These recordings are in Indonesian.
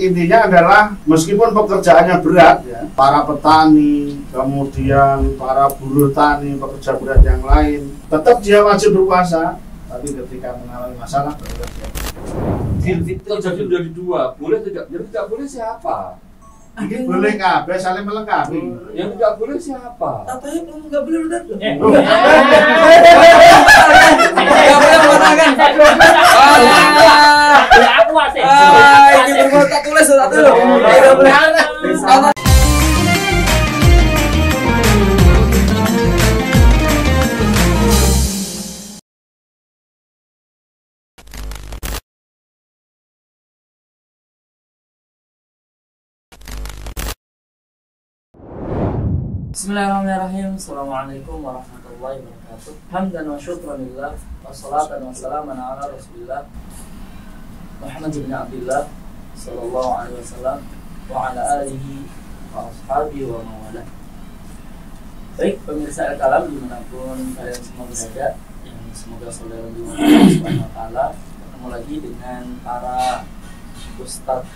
Jadi intinya adalah meskipun pekerjaannya berat ya, para petani, kemudian para buruh tani, pekerja berat yang lain, tetap dia wajib berpuasa. Tapi ketika mengalami masalah baru dia. Terjadi dari dua, boleh tidak? Yang tidak boleh siapa? Ini boleh kabeh saling melengkapi. Yang tidak boleh siapa? Katanya kamu nggak boleh udah. Nggak boleh mengatakan. Aku masih. Ini berbuat tak tulis satu. Tidak boleh. Bismillahirrahmanirrahim. Assalamualaikum warahmatullahi wabarakatuh. Hamdan wa syukran lillah, wassalatan wassalaman ala rasulillah Muhammad bin Abdullah sallallahu alaihi wasallam wa ala alihi wa ashabihi wa mawalah. Baik pemirsa Al-Kalam dimanapun kalian semua berada, yang semoga saudara dimana subhanahu wa ta'ala, ketemu lagi dengan para Ustadz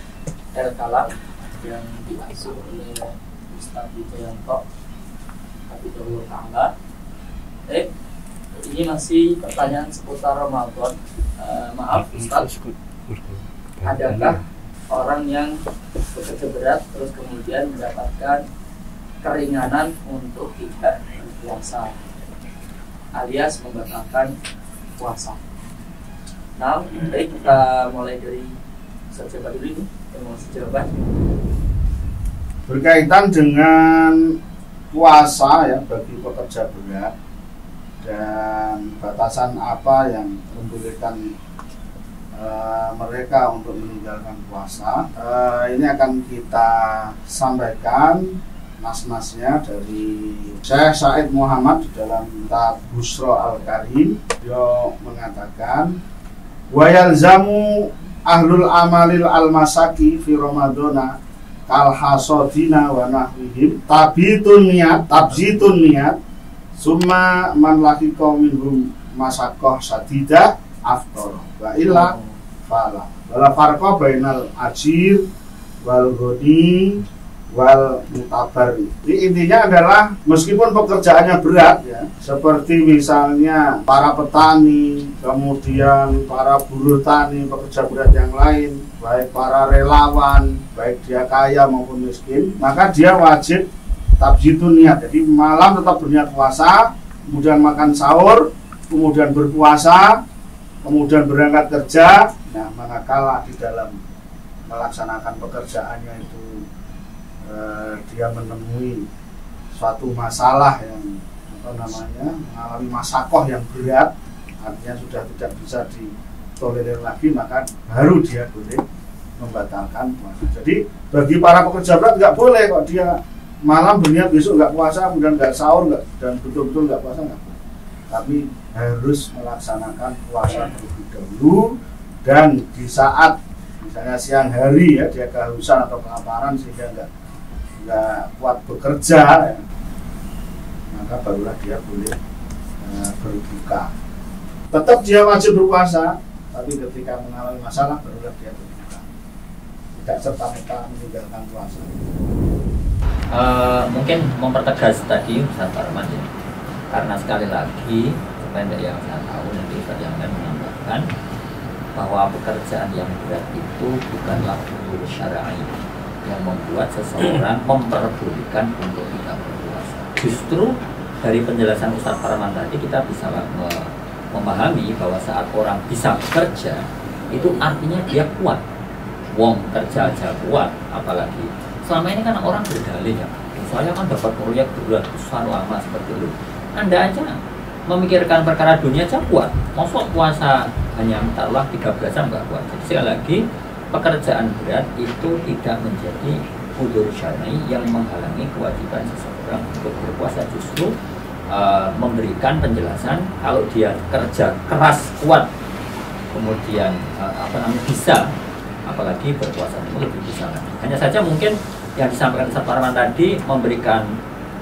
Al-Kalam yang diasuh oleh Ustadz Wijayanto Habibullah Ta'ala. Ini masih pertanyaan seputar Ramadan. Maaf Ustaz, adakah orang yang bekerja berat terus kemudian mendapatkan keringanan untuk tidak berpuasa alias membatalkan puasa? Nah, baik, kita mulai dari Ustaz siapa dulu ini yang mau jawaban. Berkaitan dengan puasa ya bagi pekerja berat dan batasan apa yang membolehkan mereka untuk meninggalkan puasa, ini akan kita sampaikan nas-nasnya dari Syekh Said Muhammad di dalam kitab Busra Al-Karim. Dia mengatakan wa yalzamu ahlul amalil al-masaki fi ramadana kal hasodina wa nahwihim tabzitun niat summa man laqiqa minhum masakoh sadidah aftar wa illa fala wala farqa bainal ajir wal ghani wal mutabari. Jadi intinya adalah meskipun pekerjaannya berat ya, seperti misalnya para petani, kemudian para buruh tani, pekerja berat yang lain, baik para relawan, baik dia kaya maupun miskin, maka dia wajib tabzitun niat. Jadi malam tetap berniat puasa, kemudian makan sahur, kemudian berpuasa, kemudian berangkat kerja. Nah, manakala di dalam melaksanakan pekerjaannya itu dia menemui suatu masalah yang mengalami masakoh yang berat, artinya sudah tidak bisa ditolerir lagi, maka baru dia boleh membatalkan puasa. Jadi bagi para pekerja berat nggak boleh kok dia malam berniat besok nggak puasa, kemudian nggak sahur dan betul-betul nggak puasa, nggak boleh. Tapi harus melaksanakan puasa terlebih dahulu, dan di saat misalnya siang hari ya dia kehausan atau kelaparan sehingga nggak kuat bekerja ya, maka barulah dia boleh berbuka. Tetap dia wajib berpuasa, tapi ketika mengalami masalah barulah dia berbuka, tidak serta-merta meninggalkan puasa. Mungkin mempertegas tadi Ustaz Farman ya, karena sekali lagi sependek yang saya tahu nanti Ustaz yang akan menambahkan bahwa pekerjaan yang berat itu bukanlah udzur syar'i yang membuat seseorang memperbolehkan untuk tidak berpuasa. Justru dari penjelasan Ustaz Farman tadi kita bisa memahami bahwa saat orang bisa bekerja itu artinya dia kuat. Wong kerja aja kuat, apalagi selama ini kan orang berdalih ya, saya kan dapat proyek beratusan lama seperti itu. Anda aja memikirkan perkara dunia aja kuat, masuk puasa hanya taruhlah 13 jam nggak kuat. Jadi sekali lagi pekerjaan berat itu tidak menjadi udzur syar'i yang menghalangi kewajiban seseorang untuk berpuasa. Justru memberikan penjelasan kalau dia kerja keras kuat kemudian bisa, apalagi berpuasa itu lebih bisa lagi. Hanya saja mungkin yang disampaikan Ustaz Farman tadi memberikan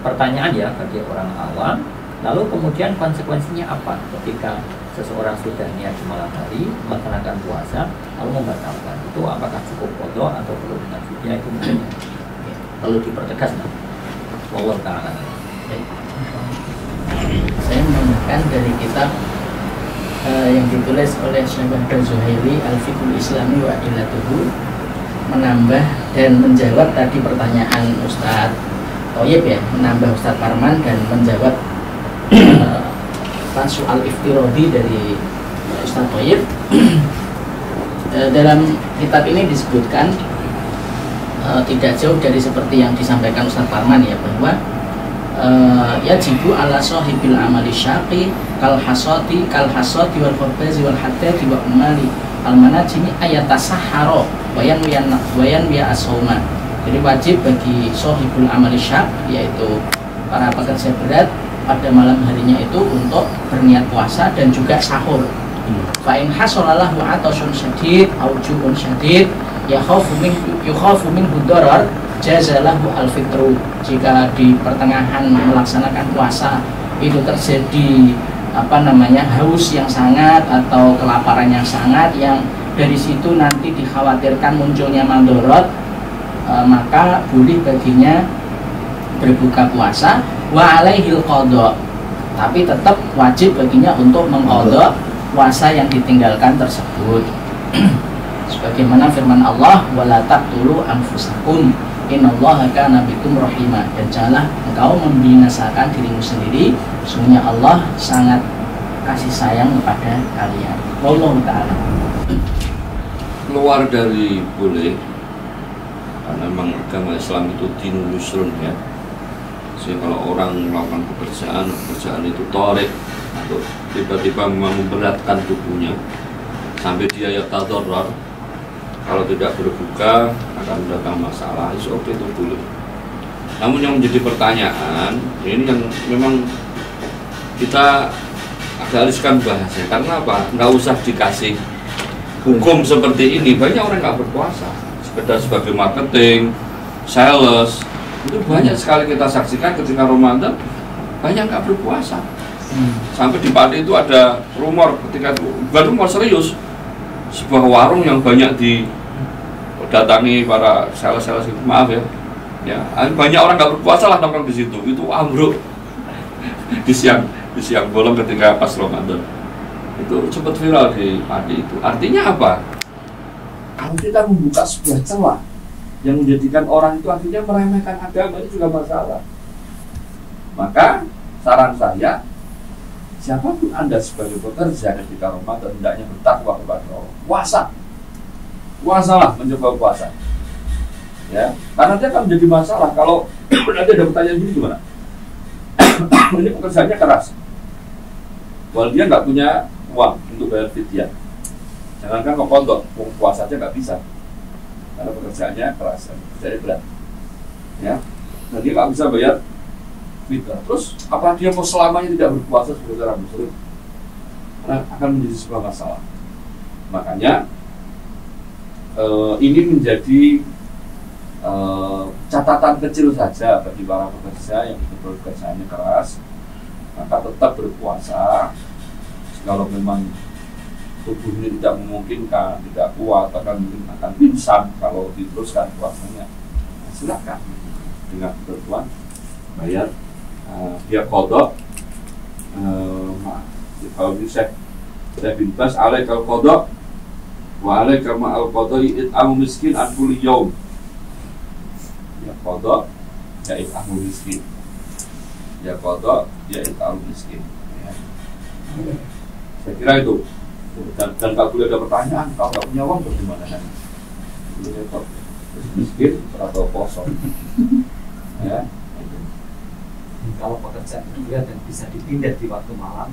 pertanyaan ya bagi orang awam, lalu kemudian konsekuensinya apa ketika seseorang sudah niat di malam hari melaksanakan puasa lalu membatalkan, itu apakah cukup qadha atau perlu Ya itu mungkin perlu dipertegas lah. Allah Ta'ala. Saya menggunakan dari kitab yang ditulis oleh Syekh Zuhaili Al-Fiqhul Islami wa Ilatuhu, menambah dan menjawab tadi pertanyaan Ustadz Thoyib ya, menambah Ustadz Parman dan menjawab soal iftirodi dari Ustadz Thoyib. Dalam kitab ini disebutkan tidak jauh dari seperti yang disampaikan Ustadz Parman ya, bahwa yajibu ala sahibil amali syaqi kal hasati wal khabazi wal haddati wa umali al manajimi ayatasahharo wayan wiya asoma. Jadi wajib bagi sahibul amali syaq, yaitu para pekerja berat, pada malam harinya itu untuk berniat puasa dan juga sahur. Fa in hasalalahu atasun syadid au ju'un syadid yukhafu minhu darar jazalahu al-fitru. Jika di pertengahan melaksanakan puasa itu terjadi haus yang sangat atau kelaparan yang sangat, yang dari situ nanti dikhawatirkan munculnya mandorot, maka boleh baginya berbuka puasa wa alaihil qadha, tapi tetap wajib baginya untuk mengqadha puasa yang ditinggalkan tersebut. Sebagaimana firman Allah, wala taqtulu anfusakum innallaha kana bikum rahima, dan janganlah engkau membinasakan dirimu sendiri, sesungguhnya Allah sangat kasih sayang kepada kalian. Wallahu ta'ala. Keluar dari boleh, karena memang agama Islam itu dinul yusrun ya. Sehingga kalau orang melakukan pekerjaan itu tarik atau tiba-tiba memang memberatkan tubuhnya sampai dia yatadorrar, kalau tidak berbuka akan mendatang masalah, itu boleh. Namun yang menjadi pertanyaan, ini yang memang kita agak riskan bahasnya, karena apa? Nggak usah dikasih hukum seperti ini, banyak orang nggak berpuasa, sekedar sebagai marketing, sales, itu banyak sekali kita saksikan ketika Ramadan, banyak nggak berpuasa. Sampai di Pati itu ada rumor ketika itu, bukan rumor serius, sebuah warung yang banyak didatangi para sales-sales itu, maaf ya, banyak orang nggak berpuasa lah nongkrong di situ, itu ambruk di siang bolong ketika pas Ramadan. Itu sempat viral di Pati itu. Artinya apa? Kalau kita membuka sebuah celah yang menjadikan orang itu akhirnya meremehkan agama, ini juga masalah. Maka saran saya, siapapun Anda sebagai pekerja ketika Ramadan hendaknya bertakwa kepada Allah. Puasalah, mencoba puasa. Ya, karena dia akan menjadi masalah kalau nanti ada pertanyaan gini, gimana? Ini pekerjaannya keras, walau dia nggak punya uang untuk bayar fidyah. Jangankan kok pondok, puasa aja nggak bisa, karena pekerjaannya keras, pekerjaannya berat. Ya, dan dia nggak bisa bayar fidyah. Terus apa dia mau selamanya tidak berpuasa sebagai orang muslim? Nah, akan menjadi sebuah masalah. Makanya ini menjadi catatan kecil saja bagi para pekerja yang itu pekerjaannya keras, maka tetap berpuasa. Kalau memang tubuh ini tidak memungkinkan, tidak kuat, bahkan mungkin akan pingsan kalau diteruskan puasanya, silakan dengan ketentuan bayar dia kodok. Kalau bisa saya bebas alaikal kodok wa alaika ma'al qada'i it'amu miskin an kulli yaum. Ya qada ya it'amu miskin. Ya qada ya it'amu miskin. Ya. Saya kira itu. Dan kalau boleh ada pertanyaan, kalau nggak punya uang bagaimana kan? Miskin atau kosong. Ya. Kalau pekerjaan dia dan bisa dipindah di waktu malam,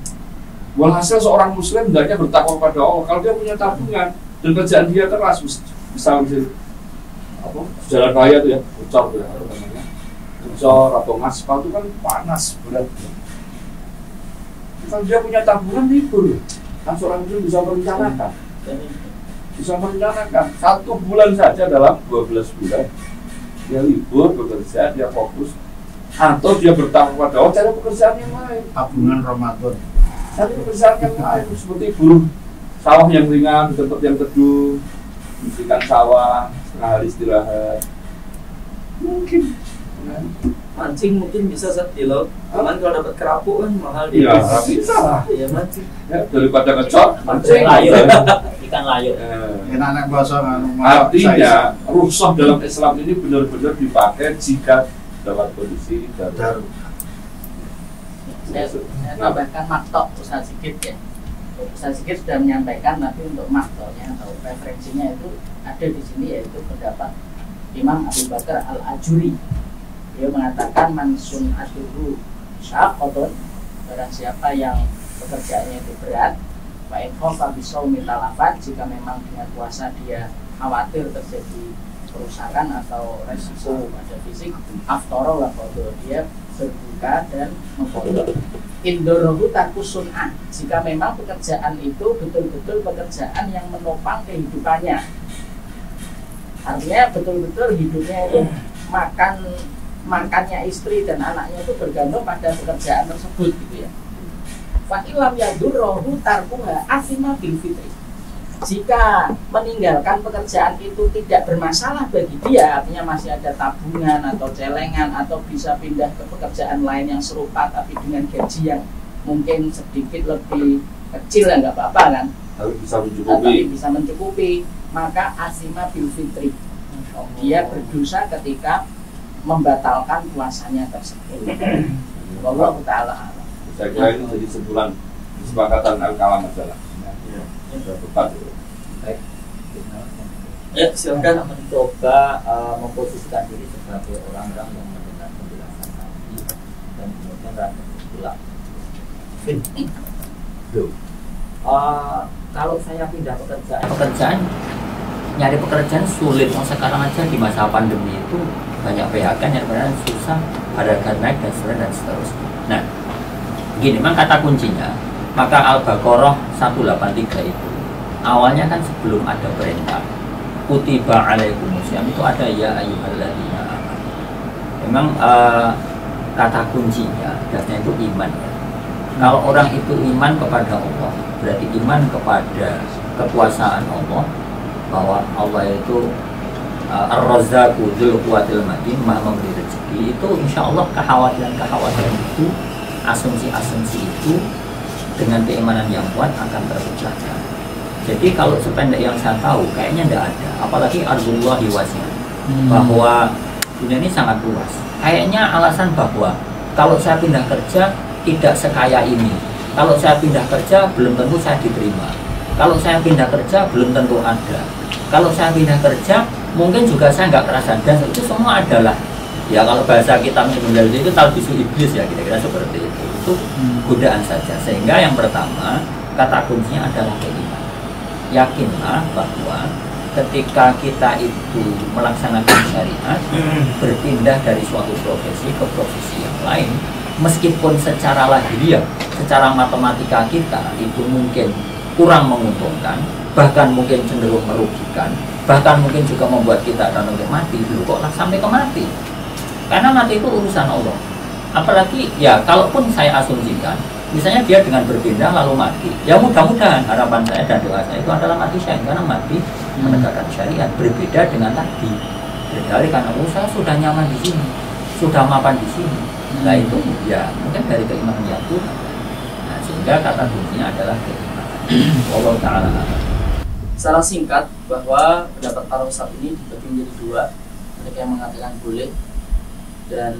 walhasil seorang muslim hendaknya bertakwa pada Allah. Kalau dia punya tabungan dan kerjaan dia keras, misalnya jalan raya itu ya, bocor ya, bocor atau ngaspal itu kan panas berat. Kalau dia punya tabungan libur, kan seorang muslim bisa merencanakan. Satu bulan saja dalam 12 bulan dia libur bekerja, dia fokus, atau dia bertakwa pada Allah, cari pekerjaan yang lain. Tabungan Ramadan. Cari pekerjaan yang lain, seperti buruh sawah yang ringan, di tempat yang teduh, membersihkan sawah, setengah hari istirahat, Mungkin. Mancing mungkin bisa Ustaz di laut. Cuman kalau dapat kerapu kan mahal di Iya, bisa lah. Iya mancing. Ya, daripada ngecot, Mancing layur, ikan layur. Enak bahasa Artinya rukhsah dalam Islam ini benar-benar dipakai jika dalam kondisi darurat. Saya tambahkan maktok Ustaz Sigit ya. Ustaz Sigit sudah menyampaikan, tapi untuk maktoknya atau referensinya itu ada di sini, yaitu pendapat Imam Abu Bakar Al-Ajuri. Dia mengatakan mansun aduhu syaqotun, barang siapa yang pekerjaannya itu berat, fa in khafa bisawmi talafat, jika memang dengan puasa dia khawatir terjadi kerusakan atau resiko pada fisik, aftara wa qadha, dia berbuka dan mengqadha. Indorohu takusun'ah, jika memang pekerjaan itu betul-betul pekerjaan yang menopang kehidupannya, artinya betul-betul hidupnya itu makannya istri dan anaknya itu bergantung pada pekerjaan tersebut gitu ya. Fa ilam yadurruhu tarkuha asima bil fitri, jika meninggalkan pekerjaan itu tidak bermasalah bagi dia, artinya masih ada tabungan atau celengan atau bisa pindah ke pekerjaan lain yang serupa tapi dengan gaji yang mungkin sedikit lebih kecil, ya nggak apa-apa kan, Tapi bisa mencukupi, maka asima bil fitri, dia berdosa ketika membatalkan puasanya tersebut. Wallahu ta'ala a'lam. Saya kira itu jadi sebulan kesepakatan al-kalam adalah sudah tepat itu. Baik. Ya, silakan. Mencoba memposisikan diri sebagai orang-orang yang mendengar penjelasan Nabi dan kemudian rasa pulang. Kalau saya pindah pekerjaan nyari pekerjaan sulit. Sekarang aja di masa pandemi itu banyak PHK yang benar susah, harga naik dan seterusnya. Nah, gini, memang kata kuncinya, maka Al-Baqarah 183 itu awalnya kan sebelum ada perintah kutiba alaikumusiyam itu ada ya ayyuhalladzina amanu. Memang kata kuncinya dasarnya itu iman ya. Kalau orang itu iman kepada Allah, berarti iman kepada kekuasaan Allah, bahwa Allah itu Ar-Razzaqu dzul quwwatil matin, Maha memberi rezeki. Itu insya Allah kekhawatiran itu, asumsi itu dengan keimanan yang kuat akan terpecahkan. Jadi kalau sependek yang saya tahu kayaknya tidak ada, apalagi ardullahi wasi'ah, bahwa dunia ini sangat luas. Kayaknya alasan bahwa kalau saya pindah kerja tidak sekaya ini, kalau saya pindah kerja belum tentu saya diterima, kalau saya pindah kerja belum tentu ada, kalau saya pindah kerja mungkin juga saya nggak kerasan, dan itu semua adalah ya kalau bahasa kita mengenal itu talbisu iblis ya, kira-kira seperti itu godaan saja. Sehingga yang pertama kata kuncinya adalah keimanan. Yakinlah bahwa ketika kita itu melaksanakan syariat, berpindah dari suatu profesi ke profesi yang lain, meskipun secara lahiriah, secara matematika kita itu mungkin kurang menguntungkan, bahkan mungkin cenderung merugikan, bahkan mungkin juga membuat kita akan mati. Dulu kok sampai ke mati, karena mati itu urusan Allah. Apalagi ya kalaupun saya asumsikan misalnya dia dengan berpindah lalu mati, ya mudah-mudahan harapan saya dan doa saya itu adalah mati syahid, karena mati menegakkan syariat. Berbeda dengan tadi, berdalih karena saya sudah nyaman di sini, sudah mapan di sini. Nah itu ya mungkin dari keimanan yang Tuhan. Nah, sehingga kata kuncinya adalah keimanan. Allah Ta'ala. Secara singkat bahwa pendapat para ustaz ini dibagi menjadi dua. Mereka yang mengatakan boleh, dan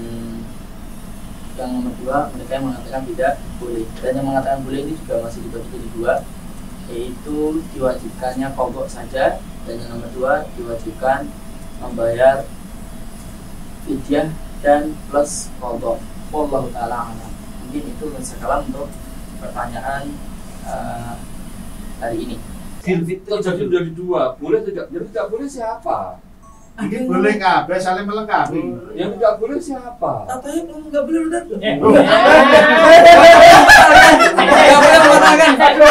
yang nomor dua mereka yang mengatakan tidak boleh. Dan yang mengatakan boleh ini juga masih dibagi menjadi dua, yaitu diwajibkannya pokok saja, dan yang nomor dua diwajibkan membayar fidyah dan plus qadha. Wallahu ta'ala a'lam. Mungkin itu sekalian untuk pertanyaan hari ini. Terjadi menjadi dua, boleh tidak? Yang tidak boleh siapa? Ini boleh kabeh saling melengkapi. Yang tidak boleh siapa? Katanya kamu nggak boleh udah. Nggak boleh mengatakan.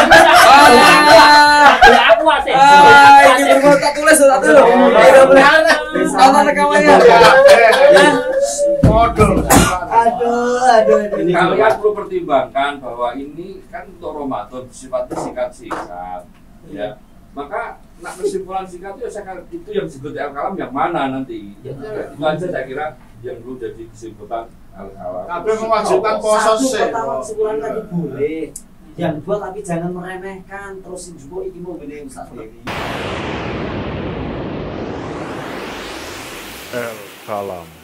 Ya aku asik. Ini berbuat tak tulis satu. Nggak boleh ada. Sama rekamannya. Modul. Aduh. Kalian perlu pertimbangkan bahwa ini kan untuk Ramadan sifatnya singkat-singkat, ya. Maka nak kesimpulan singkat itu yang disebut al-kalam yang mana nanti? Itu aja saya kira yang perlu jadi kesimpulan al-kalam. Kabeh mewajibkan poso Satu, sih. pertama kesimpulan tadi boleh. Yang kedua tapi jangan meremehkan terus juga iki mau gini Ustaz Dewi. El Kalam.